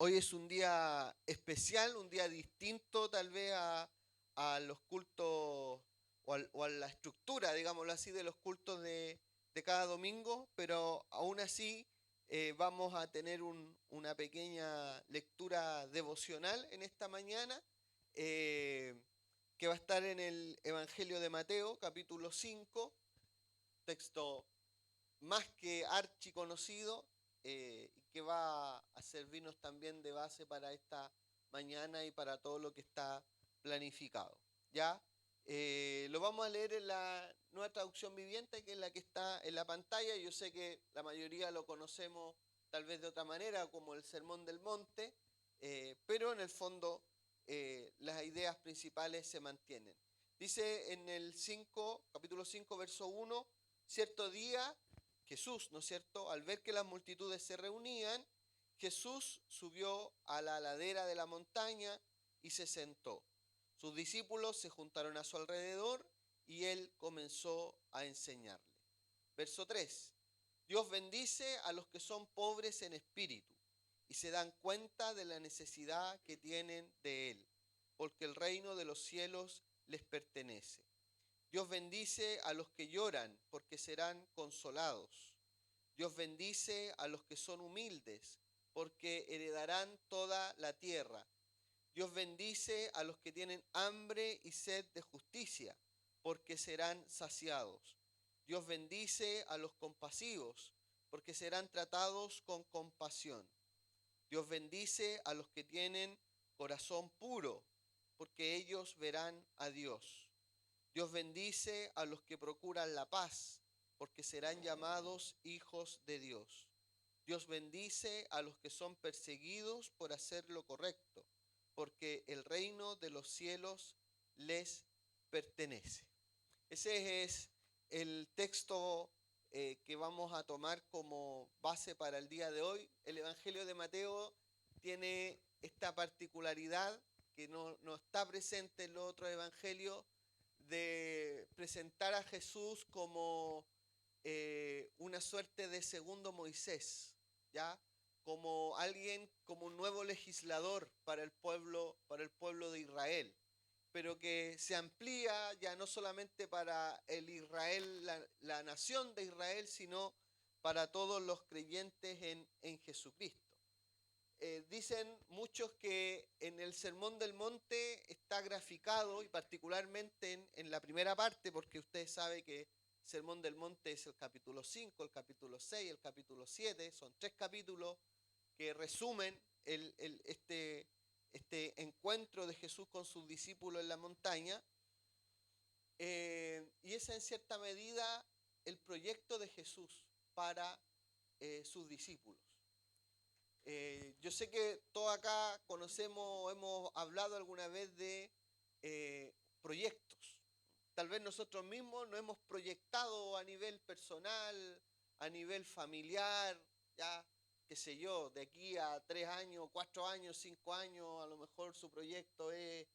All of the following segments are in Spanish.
Hoy es un día especial, un día distinto tal vez a los cultos o a la estructura, digámoslo así, de los cultos de cada domingo, pero aún así vamos a tener una pequeña lectura devocional en esta mañana, eh, que va a estar en el Evangelio de Mateo, capítulo 5, texto más que archiconocido, y que va a servirnos también de base para esta mañana y para todo lo que está planificado. ¿Ya? Lo vamos a leer en la nueva traducción viviente, que es la que está en la pantalla. Yo sé que la mayoría lo conocemos tal vez de otra manera, como el Sermón del Monte, pero en el fondo las ideas principales se mantienen. Dice en el 5, capítulo 5, verso 1, cierto día Jesús, ¿no es cierto? Al ver que las multitudes se reunían, Jesús subió a la ladera de la montaña y se sentó. Sus discípulos se juntaron a su alrededor y él comenzó a enseñarle. Verso 3. Dios bendice a los que son pobres en espíritu y se dan cuenta de la necesidad que tienen de él, porque el reino de los cielos les pertenece. Dios bendice a los que lloran, porque serán consolados. Dios bendice a los que son humildes, porque heredarán toda la tierra. Dios bendice a los que tienen hambre y sed de justicia, porque serán saciados. Dios bendice a los compasivos, porque serán tratados con compasión. Dios bendice a los que tienen corazón puro, porque ellos verán a Dios. Dios bendice a los que procuran la paz, porque serán llamados hijos de Dios. Dios bendice a los que son perseguidos por hacer lo correcto, porque el reino de los cielos les pertenece. Ese es el texto que vamos a tomar como base para el día de hoy. El Evangelio de Mateo tiene esta particularidad que no está presente en los otros evangelios, de presentar a Jesús como una suerte de segundo Moisés, ¿ya? Como alguien, como un nuevo legislador para el pueblo de Israel, pero que se amplía ya no solamente para el Israel, la nación de Israel, sino para todos los creyentes en Jesucristo. Dicen muchos que en el Sermón del Monte está graficado, y particularmente en la primera parte, porque ustedes saben que el Sermón del Monte es el capítulo 5, el capítulo 6, el capítulo 7, son 3 capítulos que resumen este encuentro de Jesús con sus discípulos en la montaña, y es en cierta medida el proyecto de Jesús para sus discípulos. Yo sé que todos acá conocemos, hemos hablado alguna vez de proyectos. Tal vez nosotros mismos nos hemos proyectado a nivel personal, a nivel familiar, ya, qué sé yo, de aquí a 3 años, 4 años, 5 años, a lo mejor su proyecto es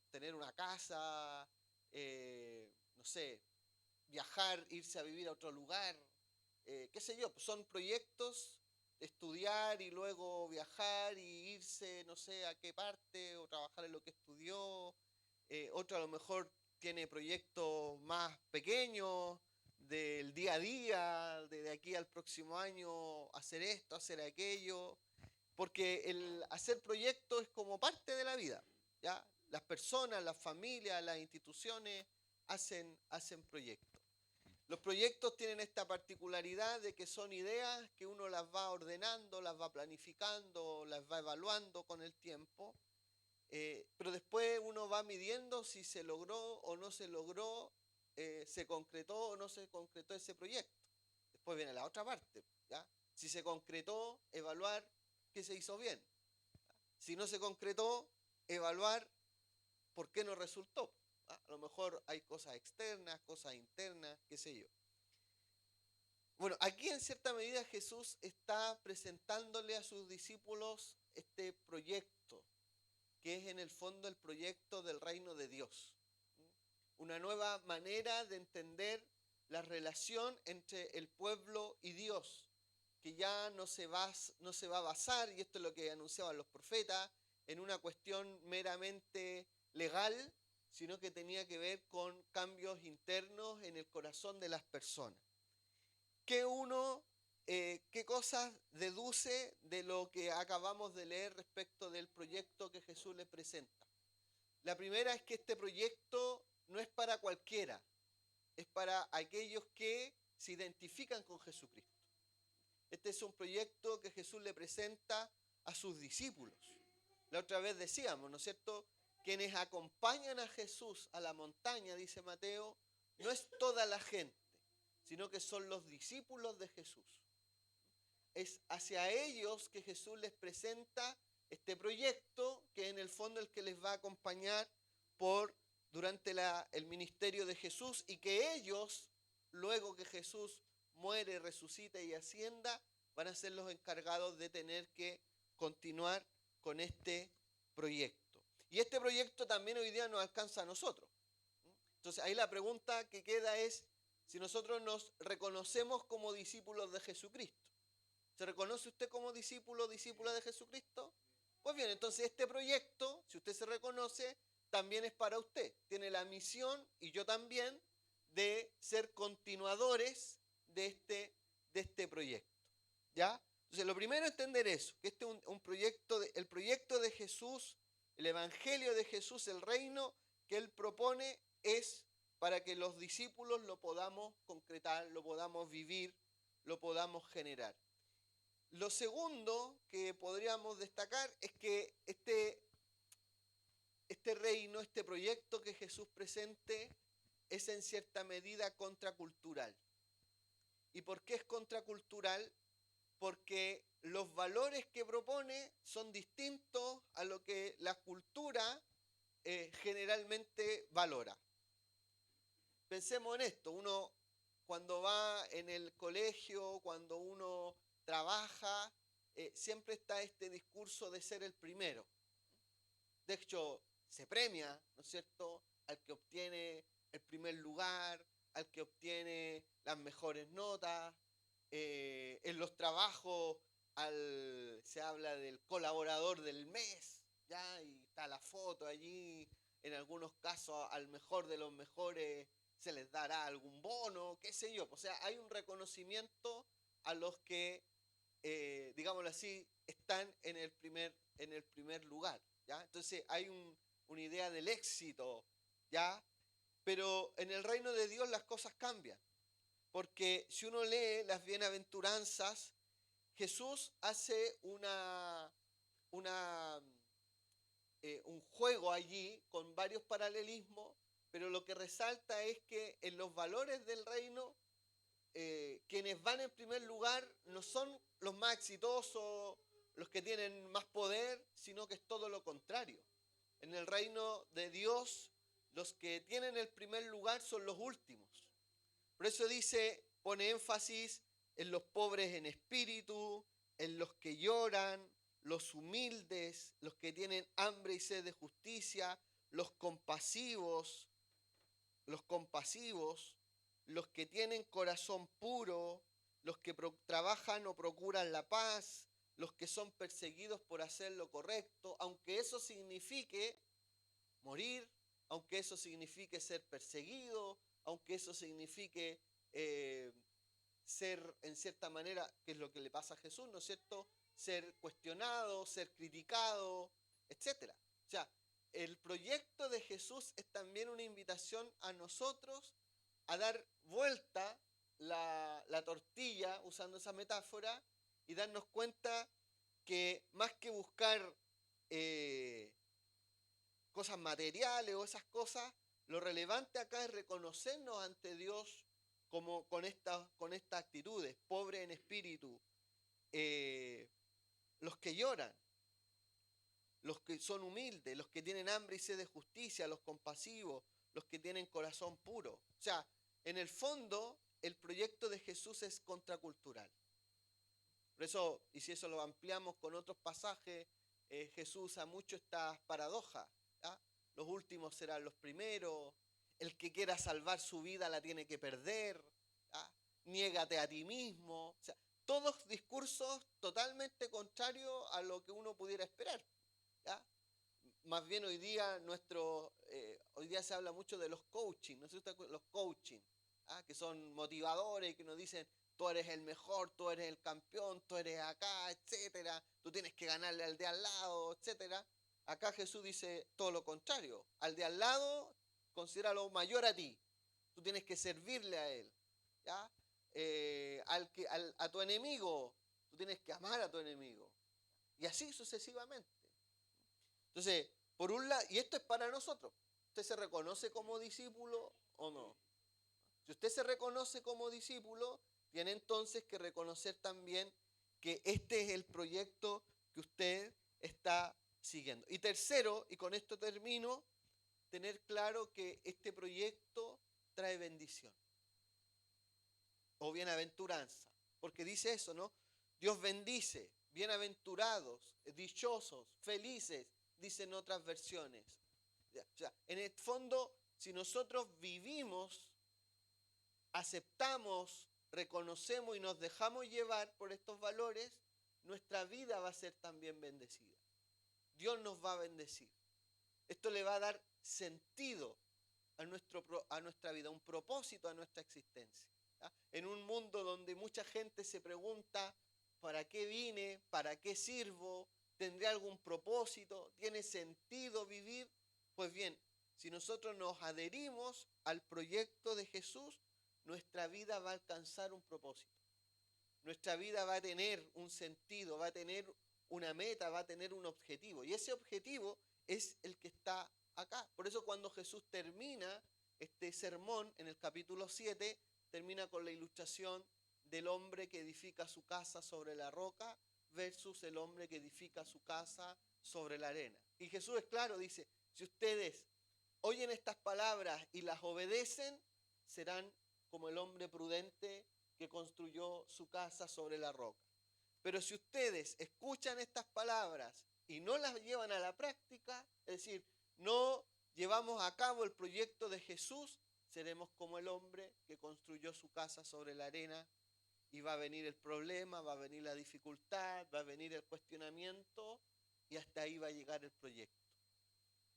tener una casa, no sé, viajar, irse a vivir a otro lugar, qué sé yo, pues son proyectos, estudiar y luego viajar y irse, no sé a qué parte, o trabajar en lo que estudió. Otro a lo mejor tiene proyectos más pequeños, del día a día, de aquí al próximo año, hacer esto, hacer aquello, porque el hacer proyectos es como parte de la vida, ¿ya? Las personas, las familias, las instituciones hacen proyectos. Los proyectos tienen esta particularidad de que son ideas que uno las va ordenando, las va planificando, las va evaluando con el tiempo, pero después uno va midiendo si se logró o no se logró, se concretó o no se concretó ese proyecto. Después viene la otra parte, ¿ya? Si se concretó, evaluar qué se hizo bien. Si no se concretó, evaluar por qué no resultó. A lo mejor hay cosas externas, cosas internas, qué sé yo. Bueno, aquí en cierta medida Jesús está presentándole a sus discípulos este proyecto, que es en el fondo el proyecto del reino de Dios. Una nueva manera de entender la relación entre el pueblo y Dios. que ya no se va a basar, y esto es lo que anunciaban los profetas, en una cuestión meramente legal, sino que tenía que ver con cambios internos en el corazón de las personas. ¿Qué cosas deduce de lo que acabamos de leer respecto del proyecto que Jesús le presenta? La primera es que este proyecto no es para cualquiera, es para aquellos que se identifican con Jesucristo. Este es un proyecto que Jesús le presenta a sus discípulos. La otra vez decíamos, ¿no es cierto? Quienes acompañan a Jesús a la montaña, dice Mateo, no es toda la gente, sino que son los discípulos de Jesús. Es hacia ellos que Jesús les presenta este proyecto, que en el fondo es el que les va a acompañar durante el ministerio de Jesús, y que ellos, luego que Jesús muere, resucita y ascienda, van a ser los encargados de tener que continuar con este proyecto. Y este proyecto también hoy día nos alcanza a nosotros. Entonces ahí la pregunta que queda es si nosotros nos reconocemos como discípulos de Jesucristo. ¿Se reconoce usted como discípulo o discípula de Jesucristo? Pues bien, entonces este proyecto, si usted se reconoce, también es para usted. Tiene la misión, y yo también, de ser continuadores de este proyecto. ¿Ya? Entonces lo primero es entender eso, que este es un proyecto, el proyecto de Jesús, el evangelio de Jesús, el reino que Él propone es para que los discípulos lo podamos concretar, lo podamos vivir, lo podamos generar. Lo segundo que podríamos destacar es que este reino, este proyecto que Jesús presente, es en cierta medida contracultural. ¿Y por qué es contracultural? Porque los valores que propone son distintos a lo que la cultura generalmente valora. Pensemos en esto, uno cuando va en el colegio, cuando uno trabaja, siempre está este discurso de ser el primero. De hecho, se premia, ¿no es cierto?, al que obtiene el primer lugar, al que obtiene las mejores notas. En los trabajos se habla del colaborador del mes, ¿ya? Y está la foto allí. En algunos casos al mejor de los mejores se les dará algún bono, qué sé yo. O sea, hay un reconocimiento a los que, digámoslo así, están en el primer lugar, ¿ya? Entonces hay una idea del éxito, ¿ya? Pero en el reino de Dios las cosas cambian. Porque si uno lee las bienaventuranzas, Jesús hace un juego allí con varios paralelismos, pero lo que resalta es que en los valores del reino, quienes van en primer lugar no son los más exitosos, los que tienen más poder, sino que es todo lo contrario. En el reino de Dios, los que tienen el primer lugar son los últimos. Por eso pone énfasis en los pobres en espíritu, en los que lloran, los humildes, los que tienen hambre y sed de justicia, los compasivos, los que tienen corazón puro, los que trabajan o procuran la paz, los que son perseguidos por hacer lo correcto, aunque eso signifique morir, aunque eso signifique ser perseguido, aunque eso signifique ser, en cierta manera, que es lo que le pasa a Jesús, ¿no es cierto?, ser cuestionado, ser criticado, etc. O sea, el proyecto de Jesús es también una invitación a nosotros a dar vuelta la tortilla, usando esa metáfora, y darnos cuenta que más que buscar cosas materiales o esas cosas, lo relevante acá es reconocernos ante Dios como con estas actitudes, pobres en espíritu, los que lloran, los que son humildes, los que tienen hambre y sed de justicia, los compasivos, los que tienen corazón puro. O sea, en el fondo, el proyecto de Jesús es contracultural. Por eso, y si eso lo ampliamos con otros pasajes, Jesús usa mucho estas paradojas. ¿Ya? Los últimos serán los primeros, el que quiera salvar su vida la tiene que perder, ¿ya? Niégate a ti mismo. O sea, todos discursos totalmente contrarios a lo que uno pudiera esperar, ¿ya? Más bien hoy día hoy día se habla mucho de los coaching, ¿no es cierto? Los coaching, ¿ah? Que son motivadores que nos dicen, tú eres el mejor, tú eres el campeón, tú eres acá, etcétera, tú tienes que ganarle al de al lado, etcétera. Acá Jesús dice todo lo contrario, al de al lado considéralo mayor a ti, tú tienes que servirle a él, ¿ya? A tu enemigo, tú tienes que amar a tu enemigo, y así sucesivamente. Entonces, por un lado, y esto es para nosotros, ¿usted se reconoce como discípulo o no? Si usted se reconoce como discípulo, tiene entonces que reconocer también que este es el proyecto que usted está siguiendo. Y tercero, y con esto termino, tener claro que este proyecto trae bendición o bienaventuranza, porque dice eso, ¿no? Dios bendice, bienaventurados, dichosos, felices, dicen otras versiones. O sea, en el fondo, si nosotros vivimos, aceptamos, reconocemos y nos dejamos llevar por estos valores, nuestra vida va a ser también bendecida. Dios nos va a bendecir. Esto le va a dar sentido a nuestra vida, un propósito a nuestra existencia. ¿Ya? En un mundo donde mucha gente se pregunta, ¿para qué vine? ¿Para qué sirvo? ¿Tendré algún propósito? ¿Tiene sentido vivir? Pues bien, si nosotros nos adherimos al proyecto de Jesús, nuestra vida va a alcanzar un propósito. Nuestra vida va a tener un sentido, va a tener una meta, va a tener un objetivo. Y ese objetivo es el que está acá. Por eso cuando Jesús termina este sermón en el capítulo 7, termina con la ilustración del hombre que edifica su casa sobre la roca versus el hombre que edifica su casa sobre la arena. Y Jesús es claro, dice, si ustedes oyen estas palabras y las obedecen, serán como el hombre prudente que construyó su casa sobre la roca. Pero si ustedes escuchan estas palabras y no las llevan a la práctica, es decir, no llevamos a cabo el proyecto de Jesús, seremos como el hombre que construyó su casa sobre la arena y va a venir el problema, va a venir la dificultad, va a venir el cuestionamiento y hasta ahí va a llegar el proyecto.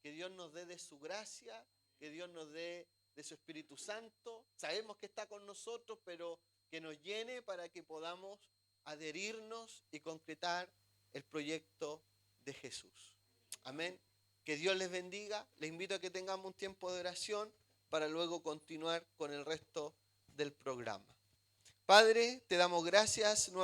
Que Dios nos dé de su gracia, que Dios nos dé de su Espíritu Santo. Sabemos que está con nosotros, pero que nos llene para que podamos adherirnos y concretar el proyecto de Jesús. Amén. Que Dios les bendiga. Les invito a que tengamos un tiempo de oración para luego continuar con el resto del programa. Padre, te damos gracias nuevamente.